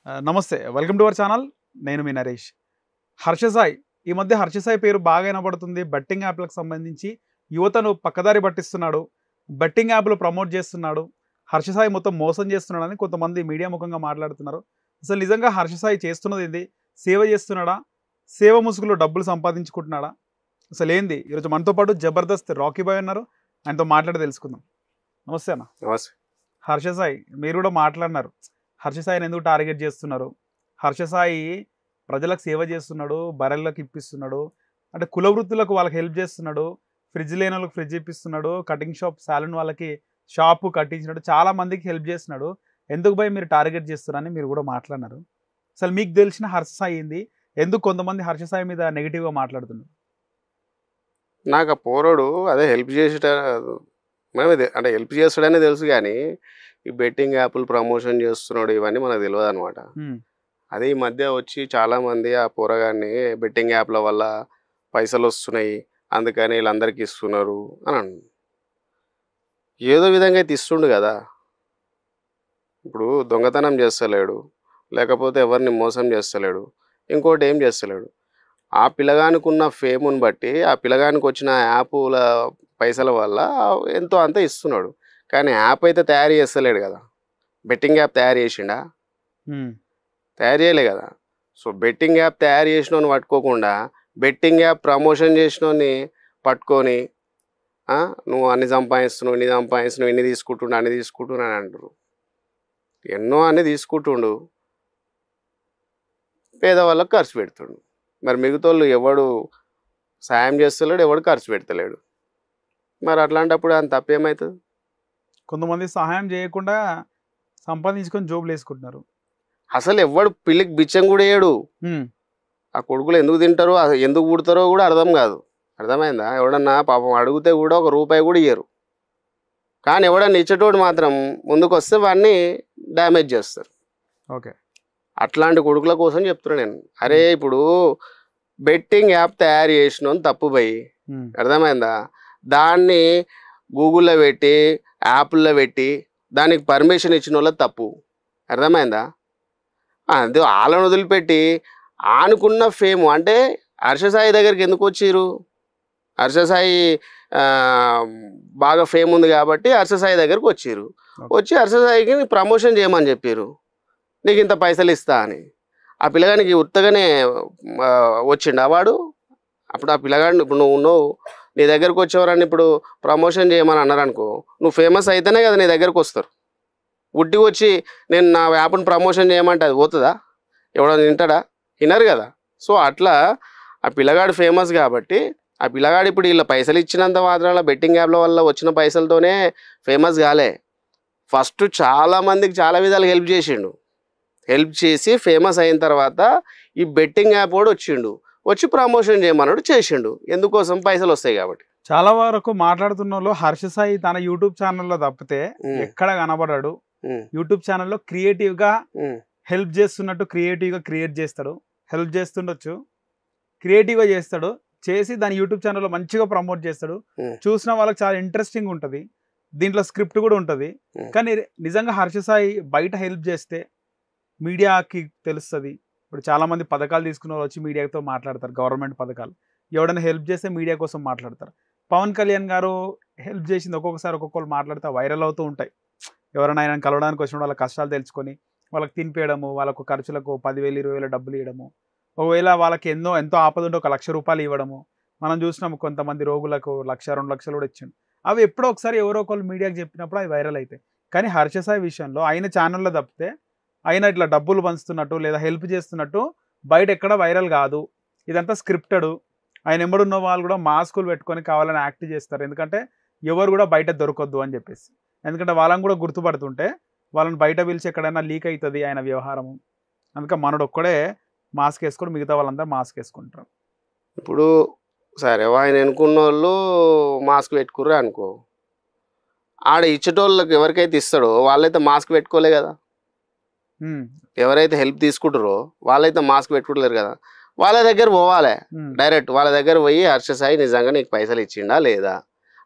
నమస్తే. Welcome to our channel. నేను మీ నరేష్. హర్ష సాయి. ఈ మధ్య హర్ష సాయి పేరు బాగా వినపడుతుంది. బెట్టింగ్ యాప్‌లకు సంబంధించి యువతను పక్కదారి పట్టిస్తున్నాడు. బెట్టింగ్ యాప్‌లు ప్రమోట్ చేస్తున్నాడు. హర్ష సాయి మొత్తం మోసం చేస్తున్నాడని కొంతమంది మీడియా ముఖంగా మాట్లాడుతున్నారు. అసలు నిజంగా హర్ష సాయి చేస్తున్నది ఏంది? సేవ చేస్తున్నాడా? సేవ ముసుగులో డబ్బులు సంపాదించుకుంటున్నాడా? అసలేంది? ఈరోజు మనతో పాటు జబర్దస్త్ రాకీ బాయ్ ఉన్నారు. ఆయనతో మాట్లాడి తెలుసుకుందాం. నమస్తే అన్న. నమస్తే. హర్ష సాయి మీరు కూడా మాట్లాడినారు. హర్ష సాయిని ఎందుకు టార్గెట్ చేస్తున్నారు? హర్ష సాయి ప్రజలకు సేవ చేస్తున్నాడు, బర్రెలకు ఇప్పిస్తున్నాడు, అంటే కుల వృత్తులకు వాళ్ళకి హెల్ప్ చేస్తున్నాడు, ఫ్రిడ్జ్ లేని వాళ్ళకి ఫ్రిడ్జ్ ఇప్పిస్తున్నాడు, కటింగ్ షాప్ సాలూన్ వాళ్ళకి షాపు కట్టించినాడు, చాలా మందికి హెల్ప్ చేస్తున్నాడు. ఎందుకు భయ్ మీరు టార్గెట్ చేస్తున్నారని మీరు కూడా మాట్లాడినారు. అసలు మీకు తెలిసిన హర్ష సాయి ఏంది? ఎందుకు కొంతమంది హర్ష సాయి మీద నెగిటివ్గా మాట్లాడుతున్నారు? నాకు ఆ పోరోడు అదే హెల్ప్ చేసేట అంటే హెల్ప్ చేస్తాడనే తెలుసు కానీ ఈ బెట్టింగ్ యాప్లు ప్రమోషన్ చేస్తున్నాడు ఇవన్నీ మనకు తెలియదు అనమాట. అదే ఈ మధ్య వచ్చి చాలామంది ఆ పోరగాన్ని బెట్టింగ్ యాప్ల వల్ల పైసలు వస్తున్నాయి అందుకని వీళ్ళందరికీ ఇస్తున్నారు అని ఏదో విధంగా అయితే ఇస్తుండు కదా. ఇప్పుడు దొంగతనం చేస్తలేడు, లేకపోతే ఎవరిని మోసం చేస్తలేడు, ఇంకోటి ఏం చేస్తలేడు. ఆ పిల్లగానికి ఉన్న ఫేముని బట్టి ఆ పిల్లగానికి వచ్చిన యాప్ల పైసల వల్ల ఎంతో అంత ఇస్తున్నాడు. కానీ యాప్ అయితే తయారు చేస్తలేడు కదా. బెట్టింగ్ యాప్ తయారు చేసిండా? తయారు చేయలే కదా. సో బెట్టింగ్ యాప్ తయారు చేసినోని పట్టుకోకుండా బెట్టింగ్ యాప్ ప్రమోషన్ చేసినోని పట్టుకొని నువ్వు అన్ని సంపాదిస్తున్నావు, ఇన్ని సంపాదిస్తున్నావు, ఇన్ని తీసుకుంటుండు, అన్ని తీసుకుంటున్నా అని అంటారు. ఎన్నో అన్ని తీసుకుంటుండు, పేదవాళ్ళకు ఖర్చు పెడుతుండు. మరి మిగతాళ్ళు ఎవడు సాయం చేస్తలేడు, ఎవడు ఖర్చు పెడతలేడు. మరి అట్లాంటప్పుడు అంత తప్పేమవుతుంది? కొంతమంది సహాయం చేయకుండా సంపాదించుకొని జోబులు వేసుకుంటున్నారు. అసలు ఎవడు పిల్లికి బిచ్చం కూడా వేయడు. ఆ కొడుకులు ఎందుకు తింటారో, ఎందుకు పుడతారో కూడా అర్థం కాదు. అర్థమైందా? ఎవడన్నా పాపం అడిగితే కూడా ఒక రూపాయి కూడా ఇయ్యరు. కానీ ఎవడన్నా ఇచ్చేటోడు మాత్రం ముందుకు వస్తే వాడిని డ్యామేజ్ చేస్తారు. ఓకే, అట్లాంటి కొడుకుల కోసం చెప్తున్నా నేను. అరే ఇప్పుడు బెట్టింగ్ యాప్ తయారు చేసిన తప్పు పోయి, అర్థమైందా? దాన్ని గూగుల్లో పెట్టి యాప్ల్లో పెట్టి దానికి పర్మిషన్ ఇచ్చిన వాళ్ళ తప్పు. అర్థమైందా? అది వాళ్ళని వదిలిపెట్టి ఆనుకున్న ఫేమ్ అంటే హర్ష సాయి దగ్గరికి ఎందుకు వచ్చిర్రు? హర్ష సాయి బాగా ఫేమ్ ఉంది కాబట్టి హర్ష సాయి దగ్గరకు వచ్చిర్రు. వచ్చి హర్ష సాయికి ప్రమోషన్ చేయమని చెప్పారు, నీకు ఇంత పైసలు ఇస్తా అని. ఆ పిల్లగానికి ఉత్తగానే వచ్చిండు వాడు. అప్పుడు ఆ పిల్లగాడిని ఇప్పుడు నువ్వు నీ దగ్గరకు వచ్చేవారని ఇప్పుడు ప్రమోషన్ చేయమని అన్నారనుకో, నువ్వు ఫేమస్ అయితేనే కదా నీ దగ్గరకు వస్తారు. ఉట్టికి వచ్చి నేను నా యాప్ని ప్రమోషన్ చేయమంటే అది పోతుందా? ఎవడో వింటాడా? వినరు కదా. సో అట్లా ఆ పిల్లగాడు ఫేమస్ కాబట్టి ఆ పిల్లగాడు ఇప్పుడు వీళ్ళ పైసలు ఇచ్చినంత మాత్రాన బెట్టింగ్ యాప్ల వల్ల వచ్చిన పైసలతోనే ఫేమస్ కాలే. ఫస్ట్ చాలామందికి చాలా విధాలు హెల్ప్ చేసిండు. హెల్ప్ చేసి ఫేమస్ అయిన తర్వాత ఈ బెట్టింగ్ యాప్ కూడా వచ్చిండు, వచ్చి ప్రమోషన్ చేయమన్నాడు, చేసిండు. ఎందుకోసం? పైసలు వస్తాయి కాబట్టి. చాలా వరకు మాట్లాడుతున్న వాళ్ళు హర్ష సాయి తన యూట్యూబ్ ఛానల్లో తప్పితే ఎక్కడ కనబడాడు. యూట్యూబ్ ఛానల్లో క్రియేటివ్గా హెల్ప్ చేస్తున్నట్టు క్రియేటివ్గా క్రియేట్ చేస్తాడు. హెల్ప్ చేస్తుండొచ్చు, క్రియేటివ్గా చేస్తాడు, చేసి దాని యూట్యూబ్ ఛానల్లో మంచిగా ప్రమోట్ చేస్తాడు. చూసిన వాళ్ళకి చాలా ఇంట్రెస్టింగ్ ఉంటుంది. దీంట్లో స్క్రిప్ట్ కూడా ఉంటుంది. కానీ నిజంగా హర్ష సాయి బయట హెల్ప్ చేస్తే మీడియాకి తెలుస్తుంది. ఇప్పుడు చాలామంది పథకాలు తీసుకున్న వాళ్ళు వచ్చి మీడియాతో మాట్లాడతారు, గవర్నమెంట్ పథకాలు. ఎవడైనా హెల్ప్ చేస్తే మీడియా కోసం మాట్లాడతారు. పవన్ కళ్యాణ్ గారు హెల్ప్ చేసింది ఒక్కొక్కసారి ఒక్కొక్కరు మాట్లాడితే వైరల్ అవుతూ ఉంటాయి. ఎవరైనా ఆయన కలవడానికి వచ్చిన వాళ్ళ కష్టాలు తెలుసుకొని వాళ్ళకి తినిపేయడము, వాళ్ళకు ఖర్చులకు 10,000 20,000 డబ్బులు ఇవ్వడము, ఒకవేళ వాళ్ళకి ఎంతో ఆపద ఉంటే 1,00,000 రూపాయలు ఇవ్వడము. మనం చూసినాము కొంతమంది రోగులకు 1,00,000 2 లక్షలు కూడా ఇచ్చిండు. అవి ఎప్పుడో ఒకసారి ఎవరో ఒకళ్ళు మీడియాకి చెప్పినప్పుడు అవి వైరల్ అవుతాయి. కానీ హర్ష సాయి విషయంలో ఆయన ఛానల్లో తప్పితే ఆయన ఇట్లా డబ్బులు పంచుతున్నట్టు లేదా హెల్ప్ చేస్తున్నట్టు బయట ఎక్కడ వైరల్ కాదు. ఇదంతా స్క్రిప్టెడ్. ఆయన ఎంబడున్న వాళ్ళు కూడా మాస్కులు పెట్టుకొని కావాలని యాక్ట్ చేస్తారు. ఎందుకంటే ఎవరు కూడా బయట దొరకొద్దు అని చెప్పేసి. ఎందుకంటే వాళ్ళని కూడా గుర్తుపడుతుంటే వాళ్ళని బయట పిలిచి ఎక్కడైనా లీక్ అవుతుంది ఆయన వ్యవహారము. అందుకే మనడు ఒక్కడే మాస్క్ వేసుకొని మిగతా వాళ్ళందరూ మాస్క్ వేసుకుంటారు. ఇప్పుడు సరే ఆయన ఎన్నుకున్న వాళ్ళు మాస్క్ పెట్టుకుర్రు అనుకో, ఆడ ఇచ్చేటోళ్ళకి ఎవరికైతే ఇస్తాడో వాళ్ళైతే మాస్క్ పెట్టుకోలే కదా. ఎవరైతే హెల్ప్ తీసుకుంటారో వాళ్ళైతే మాస్క్ పెట్టుకుంటలేరు కదా. వాళ్ళ దగ్గర పోవాలి డైరెక్ట్. వాళ్ళ దగ్గర పోయి హర్ష సాయి నిజంగా నీకు పైసలు ఇచ్చిండా లేదా,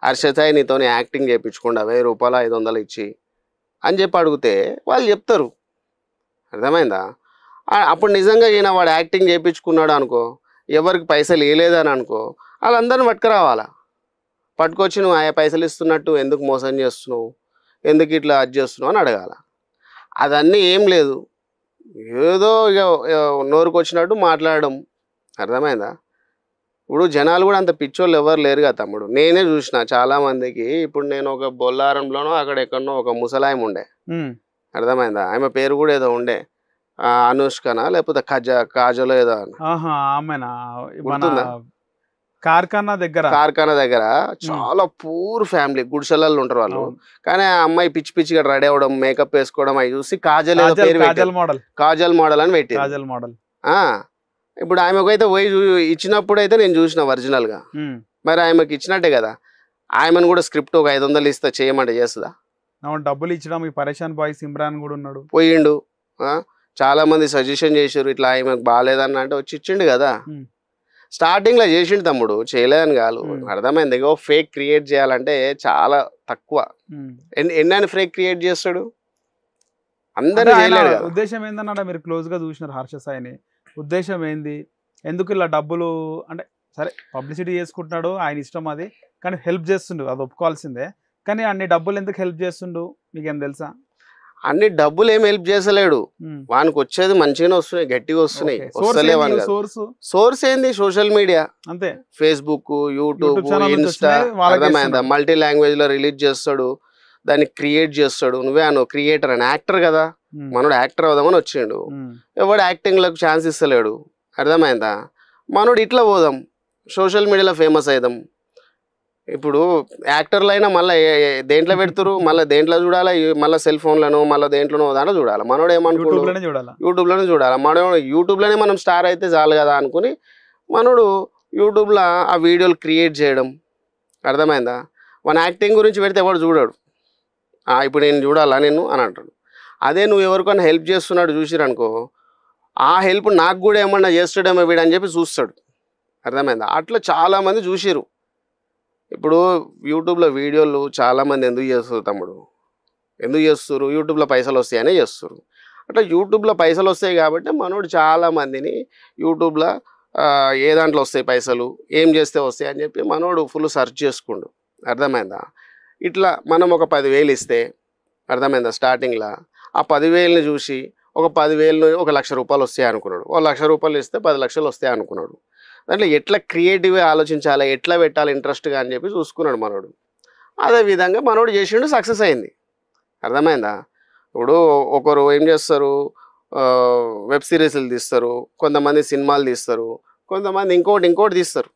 హర్ష సాయి నీతో యాక్టింగ్ చేయించుకుండా 1000 రూపాయలు 500 ఇచ్చి అని చెప్పి అడిగితే వాళ్ళు చెప్తారు. అర్థమైందా? అప్పుడు నిజంగా ఈయన వాడు యాక్టింగ్ చేయించుకున్నాడు అనుకో, ఎవరికి పైసలు ఇవ్వలేదని అనుకో, వాళ్ళందరిని పట్టుకురావాలా. పట్టుకొచ్చి నువ్వు ఆయా పైసలు ఇస్తున్నట్టు ఎందుకు మోసం చేస్తున్నావు, ఎందుకు ఇట్లా అది చేస్తున్నావు అని అడగాల. అదన్నీ ఏం లేదు, ఏదో ఇక నోరుకు వచ్చినట్టు మాట్లాడడం. అర్థమైందా? ఇప్పుడు జనాలు కూడా అంత పిచ్చోళ్ళు ఎవరు లేరు కదా తమ్ముడు. నేనే చూసిన చాలామందికి. ఇప్పుడు నేను ఒక బొల్లారంలోనో అక్కడ ఎక్కడనో ఒక ముసలాయం ఉండే, అర్థమైందా? ఆమె పేరు కూడా ఏదో ఉండే, అనుష్కనా లేకపోతే కాజలో ఏదో గుర్తుందా? కార్ఖానా దగ్గర చాలా పూర్ ఫ్యామిలీ, గుడిసెలలో ఉంటారు వాళ్ళు. కానీ ఆ అమ్మాయి పిచ్చి పిచ్చిగా రెడీ అవ్వడం, మేకప్ వేసుకోవడం అవి చూసి కాజల్ మోడల్ అని పెట్టి. ఇప్పుడు ఆమెకైతే పోయి ఇచ్చినప్పుడు అయితే నేను చూసిన ఒరిజినల్ గా. మరి ఆమెకి ఇచ్చినట్టే కదా, ఆమెను కూడా స్క్రిప్ట్ ఒక 500 ఇస్తే చేయమంటే చేస్తుందా? డబ్బులు ఇచ్చడం. ఈ పరేషాన్ బాయ్ సిమ్రాన్ కూడా ఉన్నాడు, పోయిండు. చాలా మంది సజెషన్ చేసారు ఇట్లా ఆమెకు బాగాలేదన్న అంటే వచ్చి ఇచ్చిండు కదా. స్టార్టింగ్ లో చేసిండు తమ్ముడు, చేయలేదని కాదు. అర్థమైంది? ఇగో ఫేక్ క్రియేట్ చేయాలంటే చాలా తక్కువ. ఎన్ని ఫేక్ క్రియేట్ చేస్తాడు, అందరూ చేయలేడు కదా. ఉద్దేశం ఏందన్నాడా? మీరు క్లోజ్ గా చూసినారు హర్ష సాయిని, ఉద్దేశం ఏంది? ఎందుకు ఇలా డబ్బులు అంటే సరే పబ్లిసిటీ చేసుకుంటున్నాడు, ఆయన ఇష్టం అది, కానీ హెల్ప్ చేస్తుండు, అది ఒప్పుకోవాల్సిందే. కానీ అన్ని డబ్బులు ఎందుకు హెల్ప్ చేస్తుండు మీకేం తెలుసా? అన్ని డబ్బులు ఏం హెల్ప్ చేసలేడు, వానికి వచ్చేది మంచిగానే వస్తున్నాయి, గట్టిగా వస్తున్నాయి. సోర్స్ ఏంది? సోషల్ మీడియా అంతే, ఫేస్బుక్, యూట్యూబ్, ఇన్స్టా. అర్థమైందా? మల్టీ లాంగ్వేజ్ లో రిలీజ్ చేస్తాడు, దాన్ని క్రియేట్ చేస్తాడు. నువ్వే అను క్రియేటర్ అని, యాక్టర్ కదా మనోడు, యాక్టర్ అవుదామని వచ్చిండు. ఎవడు యాక్టింగ్ లకు ఛాన్స్ ఇస్తలేడు. అర్థమైందా? మనోడు ఇట్లా పోదాం, సోషల్ మీడియాలో ఫేమస్ అవుదాం. ఇప్పుడు యాక్టర్లు అయినా మళ్ళీ దేంట్లో పెడతారు, మళ్ళీ దేంట్లో చూడాలా, మళ్ళీ సెల్ ఫోన్లను మళ్ళీ దేంట్లోనో దాంట్లో చూడాలి. మనోడు ఏమనుకుంటాడు, యూట్యూబ్లోనే చూడాలి. మనోడు యూట్యూబ్లోనే మనం స్టార్ అయితే చాలు కదా అనుకుని మనోడు యూట్యూబ్లో ఆ వీడియోలు క్రియేట్ చేయడం. అర్థమైందా? మన యాక్టింగ్ గురించి పెడితే ఎవడు చూడాడు. ఇప్పుడు నేను చూడాలా నేను అని అంటాడు. అదే నువ్వు ఎవరికైనా హెల్ప్ చేస్తున్నాడు చూసిరనుకో, ఆ హెల్ప్ నాకు కూడా ఏమన్నా చేస్తాడేమో వీడు అని చెప్పి చూస్తాడు. అర్థమైందా? అట్లా చాలామంది చూసిరు. ఇప్పుడు యూట్యూబ్లో వీడియోలు చాలామంది ఎందుకు చేస్తారు తమ్ముడు? ఎందుకు చేస్తారు? యూట్యూబ్లో పైసలు వస్తాయనే చేస్తారు. అట్లా యూట్యూబ్లో పైసలు వస్తాయి కాబట్టి మనోడు చాలామందిని యూట్యూబ్లో ఏ దాంట్లో వస్తాయి పైసలు, ఏం చేస్తే వస్తాయి అని చెప్పి మనోడు ఫుల్ సెర్చ్ చేసుకుండు. అర్థమైందా? ఇట్లా మనం ఒక 10,000 ఇస్తే, అర్థమైందా, స్టార్టింగ్లో ఆ 10,000ని చూసి ఒక 10,000 1,00,000 వస్తాయి అనుకున్నాడు. 1,00,000 రూపాయలు ఇస్తే 10 లక్షలు వస్తాయి అనుకున్నాడు. దాంట్లో ఎట్లా క్రియేటివ్గా ఆలోచించాలి, ఎట్లా పెట్టాలి ఇంట్రెస్ట్గా అని చెప్పి చూసుకున్నాడు మనోడు. అదేవిధంగా మనోడు చేసిండు, సక్సెస్ అయింది. అర్థమైందా? ఇప్పుడు ఒకరు ఏం చేస్తారు, వెబ్ సిరీస్లు తీస్తారు, కొంతమంది సినిమాలు తీస్తారు, కొంతమంది ఇంకోటి తీస్తారు.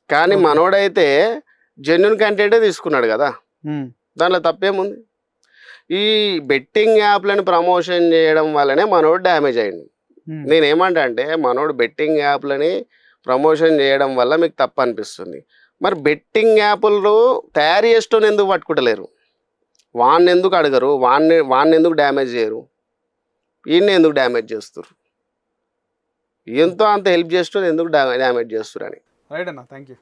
కానీ మనోడైతే జెన్యున్ కంటెంటే తీసుకున్నాడు కదా, దాంట్లో తప్పేముంది? ఈ బెట్టింగ్ యాప్లను ప్రమోషన్ చేయడం వల్లనే మనోడు డ్యామేజ్ అయ్యింది. నేనేమంటా అంటే మనోడు బెట్టింగ్ యాప్లని ప్రమోషన్ చేయడం వల్ల మీకు తప్పు అనిపిస్తుంది. మరి బెట్టింగ్ యాప్లు తయారు చేసేటోని ఎందుకు పట్టుకుంటలేరు? వాడిని ఎందుకు అడగరు? వాడిని ఎందుకు డ్యామేజ్ చేయరు? ఈయన్ని ఎందుకు డ్యామేజ్ చేస్తారు? ఎంతో అంత హెల్ప్ చేసేటోని ఎందుకు డ్యామేజ్ చేస్తారు అని. రైట్ అన్న, థ్యాంక్ యూ.